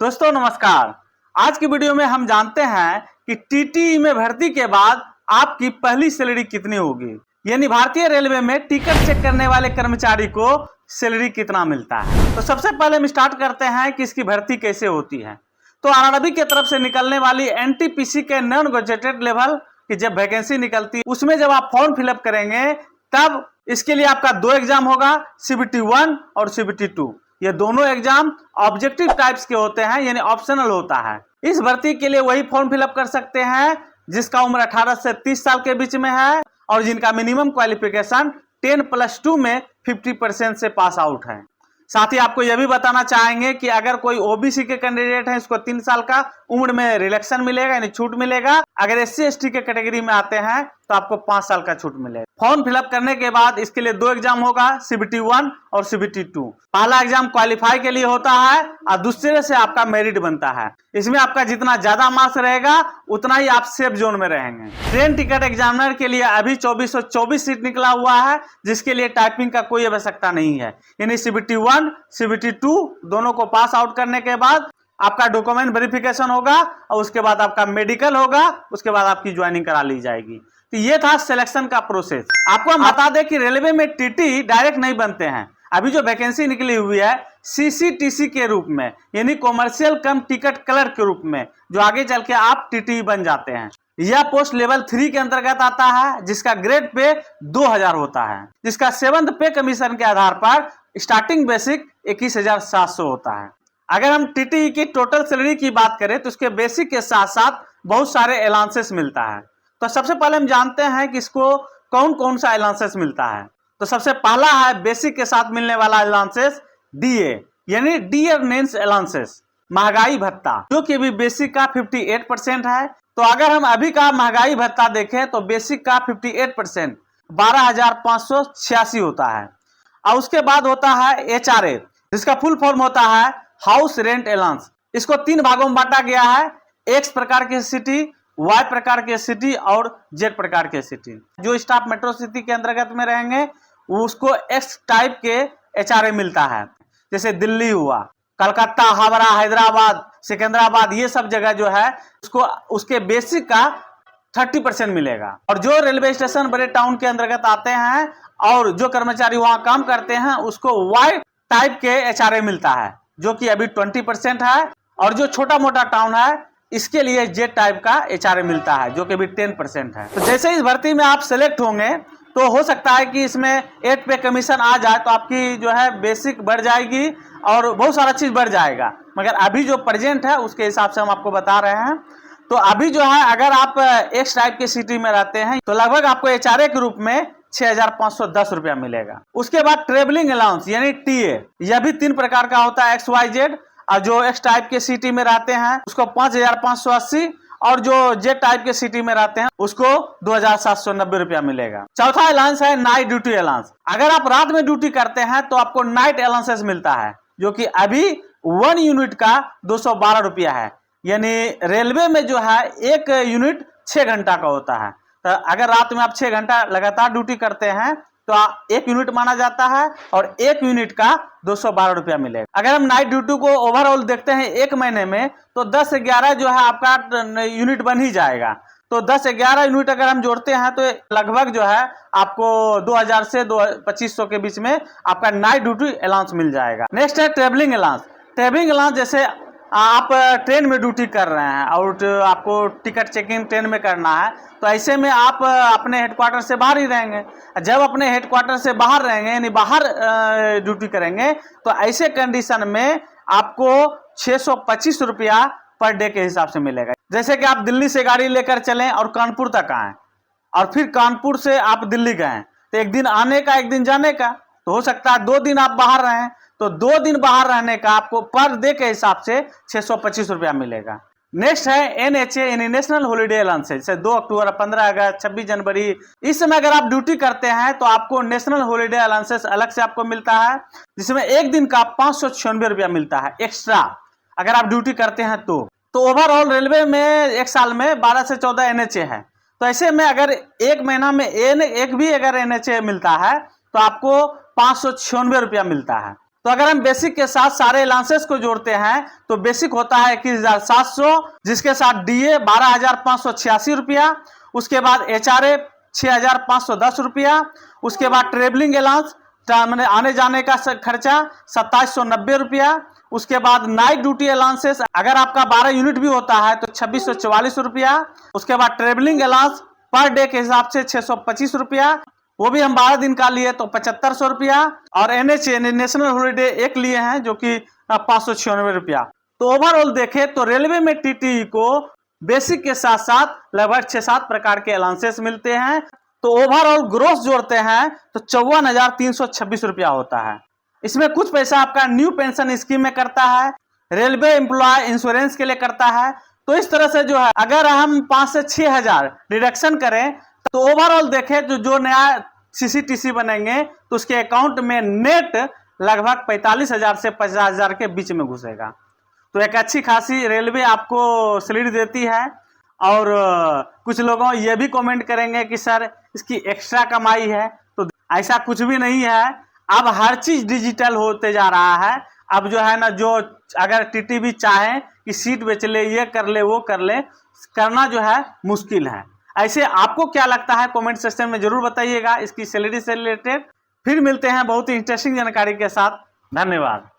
दोस्तों नमस्कार। आज की वीडियो में हम जानते हैं कि टीटीई में भर्ती के बाद आपकी पहली सैलरी कितनी होगी, यानी भारतीय रेलवे में टिकट चेक करने वाले कर्मचारी को सैलरी कितना मिलता है। तो सबसे पहले हम स्टार्ट करते हैं कि इसकी भर्ती कैसे होती है। तो आरआरबी की तरफ से निकलने वाली एनटीपीसी के नॉन गजेटेड लेवल की जब वैकेंसी निकलती है, उसमें जब आप फॉर्म फिलअप करेंगे तब इसके लिए आपका 2 एग्जाम होगा, CBT 1 और CBT 2। ये दोनों एग्जाम ऑब्जेक्टिव टाइप्स के होते हैं, यानी ऑप्शनल होता है। इस भर्ती के लिए वही फॉर्म फिलअप कर सकते हैं जिसका उम्र 18 से 30 साल के बीच में है और जिनका मिनिमम क्वालिफिकेशन 10+2 में 50% से पास आउट है। साथ ही आपको यह भी बताना चाहेंगे कि अगर कोई ओबीसी के कैंडिडेट है, इसको 3 साल का उम्र में रिलैक्सेशन मिलेगा, यानी छूट मिलेगा। अगर SC/ST के कैटेगरी में आते हैं तो आपको 5 साल का छूट मिलेगा। फॉर्म फिलअप करने के बाद इसके लिए 2 एग्जाम होगा, CBT 1 और CBT 2। पहला एग्जाम क्वालिफाई के लिए होता है और दूसरे से आपका मेरिट बनता है। इसमें आपका जितना ज्यादा मार्क्स रहेगा उतना ही आप सेफ जोन में रहेंगे। ट्रेन टिकट एग्जामिनर के लिए अभी 2424 सीट निकला हुआ है, जिसके लिए टाइपिंग का कोई आवश्यकता नहीं है। यानी CBT 1 CBT 2 दोनों को पास आउट करने के बाद आपका डॉक्यूमेंट वेरिफिकेशन होगा और उसके बाद आपका मेडिकल होगा, उसके बाद आपकी ज्वाइनिंग करा ली जाएगी। तो ये था सिलेक्शन का प्रोसेस। आपको हम बता दें कि रेलवे में टीटी डायरेक्ट नहीं बनते हैं। अभी जो वैकेंसी निकली हुई है CCTC के रूप में, यानी कॉमर्शियल कम टिकट क्लर्क के रूप में, जो आगे चल के आप टीटी बन जाते हैं। यह पोस्ट लेवल 3 के अंतर्गत आता है, जिसका ग्रेड पे 2000 होता है, जिसका 7th पे कमीशन के आधार पर स्टार्टिंग बेसिक 21,700 होता है। अगर हम टीटी की टोटल सैलरी की बात करें तो उसके बेसिक के साथ साथ बहुत सारे अलाउंसेस मिलता है। तो सबसे पहले हम जानते हैं कि इसको कौन कौन सा अलाउंसेस मिलता है। तो सबसे पहला है बेसिक के साथ मिलने वाला अलाउंसेस DA, यानी डियर नेंस अलाउंसेस, महंगाई भत्ता, जो कि अभी बेसिक का 58% है। तो अगर हम अभी का महंगाई भत्ता देखें तो बेसिक का 58% 12,586 होता है। और उसके बाद होता है HRA, जिसका फुल फॉर्म होता है हाउस रेंट अलाउंस। इसको 3 भागों में बांटा गया है, X प्रकार के सिटी, Y प्रकार के सिटी और Z प्रकार के सिटी। जो स्टाफ मेट्रो सिटी के अंतर्गत में रहेंगे उसको X टाइप के HRA मिलता है, जैसे दिल्ली हुआ, कलकत्ता, हावड़ा, हैदराबाद, सिकंदराबाद, ये सब जगह जो है उसको उसके बेसिक का 30% मिलेगा। और जो रेलवे स्टेशन बड़े टाउन के अंतर्गत आते हैं और जो कर्मचारी वहां काम करते हैं उसको Y टाइप के HRA मिलता है, जो कि अभी 20% है। और जो छोटा मोटा टाउन है इसके लिए Z टाइप का HRA मिलता है, जो कि अभी 10% है। तो जैसे इस भर्ती में आप सेलेक्ट होंगे तो हो सकता है कि इसमें 8 पे कमीशन आ जाए तो आपकी जो है बेसिक बढ़ जाएगी और बहुत सारा चीज बढ़ जाएगा। मगर अभी जो प्रेजेंट है उसके हिसाब से हम आपको बता रहे हैं। तो अभी जो है अगर आप X टाइप के सिटी में रहते हैं तो लगभग आपको HRA के रूप में 6,510 रुपया मिलेगा। उसके बाद ट्रेवलिंग अलाउंस यानी TA, यह भी 3 प्रकार का होता है, XYZ। और जो X टाइप के सिटी में रहते हैं उसको 5,580 और जो Z टाइप के सिटी में रहते हैं उसको 2,790 रुपया मिलेगा। चौथा अलाउंस है नाइट ड्यूटी अलाउंस। अगर आप रात में ड्यूटी करते हैं तो आपको नाइट अलाउंसेस मिलता है, जो कि अभी 1 यूनिट का 212 रुपया है। यानी रेलवे में जो है 1 यूनिट 6 घंटा का होता है। तो अगर रात में आप 6 घंटा लगातार ड्यूटी करते हैं तो 1 यूनिट माना जाता है और 1 यूनिट का 212 रुपया मिलेगा। अगर हम नाइट ड्यूटी को ओवरऑल देखते हैं 1 महीने में तो 10-11 जो है आपका यूनिट बन ही जाएगा। तो 10-11 यूनिट अगर हम जोड़ते हैं तो लगभग जो है आपको 2,000 से 2,500 के बीच में आपका नाइट ड्यूटी अलाउंस मिल जाएगा। नेक्स्ट है ट्रेवलिंग अलाउंस। ट्रेवलिंग अलाउंस जैसे आप ट्रेन में ड्यूटी कर रहे हैं और आपको टिकट चेकिंग ट्रेन में करना है, तो ऐसे में आप अपने हेडक्वार्टर से बाहर ही रहेंगे। जब अपने हेडक्वार्टर से बाहर रहेंगे यानी बाहर ड्यूटी करेंगे तो ऐसे कंडीशन में आपको 625 रुपया पर डे के हिसाब से मिलेगा। जैसे कि आप दिल्ली से गाड़ी लेकर चलें और कानपुर तक आए और फिर कानपुर से आप दिल्ली गए तो 1 दिन आने का 1 दिन जाने का, तो हो सकता है 2 दिन आप बाहर रहें तो 2 दिन बाहर रहने का आपको पर डे के हिसाब से 625 रुपया मिलेगा। नेक्स्ट है NHA यानी नेशनल हॉलीडे अलाउंस, जैसे 2 अक्टूबर, 15 अगस्त, 26 जनवरी, इस समय अगर आप ड्यूटी करते हैं तो आपको नेशनल हॉलीडे अलाउंसेस अलग से आपको मिलता है, जिसमें 1 दिन का 596 रुपया मिलता है एक्स्ट्रा अगर आप ड्यूटी करते हैं। तो ओवरऑल रेलवे में 1 साल में 12 से 14 NHA है। तो ऐसे में अगर 1 महीना में एक भी अगर NHA मिलता है तो आपको 596 रुपया मिलता है। तो अगर हम बेसिक के साथ सारे अलाउंसेस को जोड़ते हैं तो बेसिक होता है 21,700, जिसके साथ डीए 12,586 रुपया, उसके बाद एचआरए 6,510 रुपया, उसके बाद ट्रेवलिंग अलाउंस मैंने आने जाने का खर्चा 2,790 रुपया, उसके बाद नाइट ड्यूटी अलाउंसेस अगर आपका 12 यूनिट भी होता है तो 2,644 रुपया, उसके बाद ट्रेवलिंग अलाउंस पर डे के हिसाब से 625 रुपया, वो भी हम 12 दिन का लिए तो 7,500 रुपया, और एनएचए नेशनल हॉलीडे एक लिए हैं जो कि 596 रुपया। तो ओवरऑल देखें तो रेलवे में टीटीई को बेसिक के साथ साथ लगभग 6-7 प्रकार के अलाउंसेस मिलते हैं। तो ओवरऑल ग्रोस जोड़ते हैं तो 54,326 रुपया होता है। इसमें कुछ पैसा आपका न्यू पेंशन स्कीम में करता है, रेलवे एम्प्लॉय इंश्योरेंस के लिए करता है। तो इस तरह से जो है अगर हम 5 से 6 हजार डिडक्शन करें तो ओवरऑल देखें तो जो नया सीसीटीसी बनेंगे तो उसके अकाउंट में नेट लगभग 45,000 से 50,000 के बीच में घुसेगा। तो एक अच्छी खासी रेलवे आपको सैलरी देती है। और कुछ लोगों ये भी कमेंट करेंगे कि सर इसकी एक्स्ट्रा कमाई है, तो ऐसा कुछ भी नहीं है। अब हर चीज डिजिटल होते जा रहा है। अब जो है ना, जो अगर टीटी भी चाहे कि सीट बेच ले, ये कर ले, वो कर ले, करना जो है मुश्किल है। ऐसे आपको क्या लगता है कमेंट सेक्शन में जरूर बताइएगा इसकी सैलरी से रिलेटेड। फिर मिलते हैं बहुत ही इंटरेस्टिंग जानकारी के साथ। धन्यवाद।